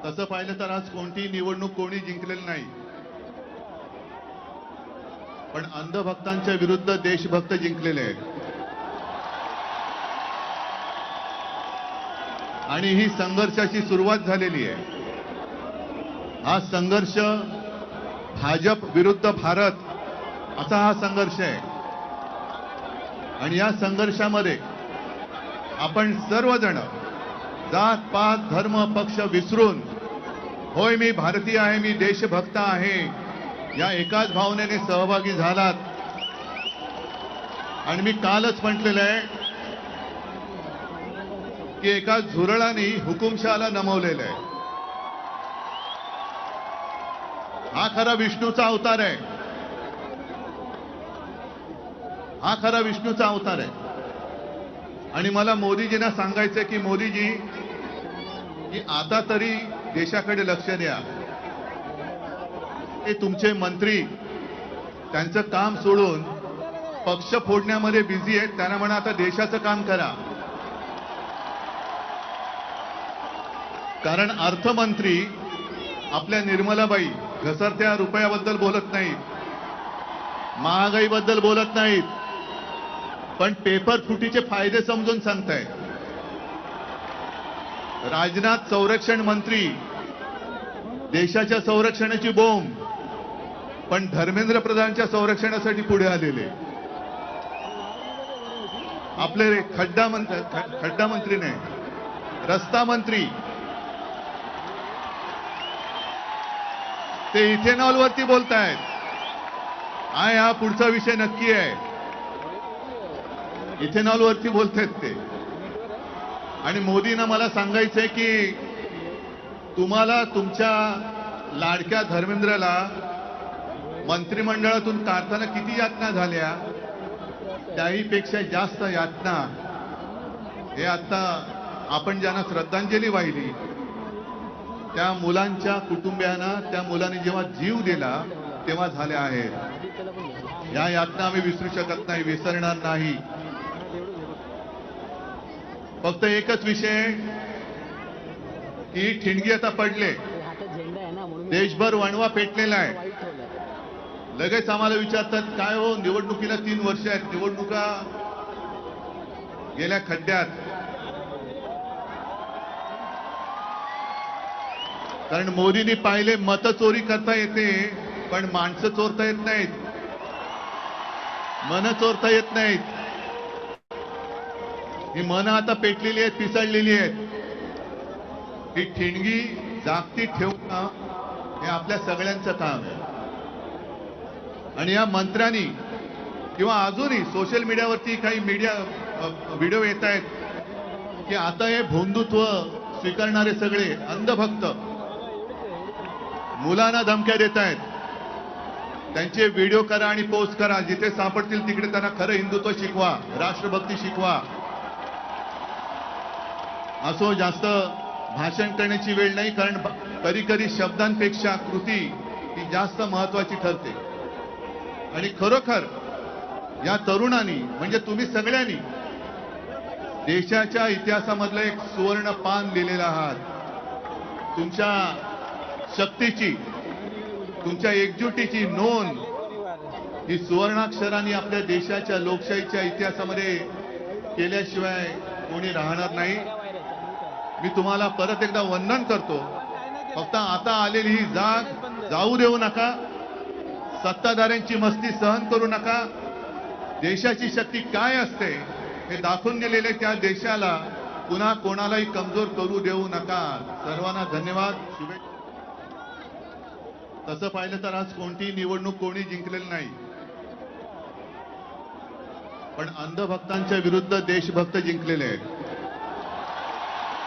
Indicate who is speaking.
Speaker 1: तसं पाहिलं तर आज कोणतीही निवडणूक कोणी जिंकलेली नाही, पण अंधभक्तांच्या विरुद्ध देशभक्त जिंकलेले आहेत. आणि ही संघर्षाची सुरुवात झालेली आहे. हा संघर्ष भाजप विरुद्ध भारत असा हा संघर्ष आहे. आणि या संघर्षामध्ये आपण सर्वजण जात पात धर्म पक्ष विसरून, होय मी भारतीय आहे, मी देशभक्त आहे, या एकाच भावनेने सहभागी झालात. आणि मी कालच म्हटलेलं आहे की एका झुरळाने हुकुमशहाला नमवलेलं आहे. हा खरा विष्णूचा अवतार आहे. हा खरा विष्णूचा अवतार आहे. आणि मला मोदीजींना सांगायचंय की मोदीजी, की आता तरी देशाकडे लक्ष द्या. हे तुमचे मंत्री त्यांचं काम सोडून पक्ष फोडण्यामध्ये बिझी आहेत. त्यांना म्हणा आता देशाचं काम करा. कारण अर्थमंत्री आपल्या निर्मलाबाई घसरत्या रुपयाबद्दल बोलत नाहीत, महागाईबद्दल बोलत नाहीत, पण पेपर फुटीचे फायदे समजून सांगतायत. राजनाथ संरक्षण मंत्री देशाच्या संरक्षणाची बोंब, पण धर्मेंद्र प्रधानच्या संरक्षणासाठी पुढे आलेले. आपले खड्डा मंत्री नाही, रस्ता मंत्री, ते इथेनॉलवरती बोलतायत. हा पुढचा विषय नक्की आहे. इथेनॉलवरती बोलतायत ते. आणि मोदींना मला सांगायचंय की तुम्हाला तुमच्या लाडक्या धर्मेंद्रला मंत्रिमंडळातून काढताना किती यातना झाल्या, त्याहीपेक्षा जास्त यातना हे आता आपण ज्यांना श्रद्धांजली वाहिली त्या मुलांच्या कुटुंबियांना, त्या मुलांनी जेव्हा जीव दिला तेव्हा झाल्या आहेत. या यातना आम्ही विसरू शकत नाही, विसरणार नाही. फक्त एकच विषय की ठिणगी आता पडले, देशभर वणवा पेटलेला आहे. लगेच आम्हाला विचारतात काय हो, निवडणुकीला 3 वर्ष आहेत, निवडणुका गेल्या खड्ड्यात. कारण मोदींनी पाहिले मत चोरी करता येते, पण माणसं चोरता येत नाहीत, मन चोरता येत नाहीत. ही मन आता पेटलेली आहेत, पिसळलेली आहेत. ही ठिणगी जागतिक ठेवणं हे आपल्या सगळ्यांचं काम आहे. आणि या मंत्र्यांनी किंवा अजूनही सोशल मीडियावरती काही व्हिडिओ येत आहेत की आता हे भोंदुत्व स्वीकारणारे सगळे अंधभक्त मुलांना धमक्या देत आहेत. त्यांचे व्हिडिओ करा आणि पोस्ट करा, जिथे सापडतील तिकडे त्यांना खरं हिंदुत्व शिकवा, राष्ट्रभक्ती शिकवा. असो, जास्त भाषण करण्याची वेळ नाही, कारण कधी कधी शब्दांपेक्षा कृती ही जास्त महत्वाची ठरते. आणि खरोखर या तरुणांनी म्हणजे तुम्ही सगळ्यांनी देशाच्या इतिहासामधलं एक सुवर्ण पान लिहिलेलं आहात. तुमच्या शक्तीची, तुमच्या एकजुटीची नोंद ही सुवर्णाक्षरांनी आपल्या देशाच्या लोकशाहीच्या इतिहासामध्ये केल्याशिवाय कोणी राहणार नाही. मी तुम्हाला परत एकदा वंदन करतो. फक्त आता आलेली ही जाग जाऊ देऊ नका, सत्ताधाऱ्यांची मस्ती सहन करू नका. देशाची शक्ती काय असते हे दाखवून गेलेले त्या देशाला पुन्हा कोणालाही कमजोर करू देऊ नका. सर्वांना धन्यवाद, शुभेच्छा. तसं पाहिलं तर आज कोणतीही निवडणूक कोणी जिंकलेली नाही, पण अंधभक्तांच्या विरुद्ध देशभक्त जिंकलेले आहेत.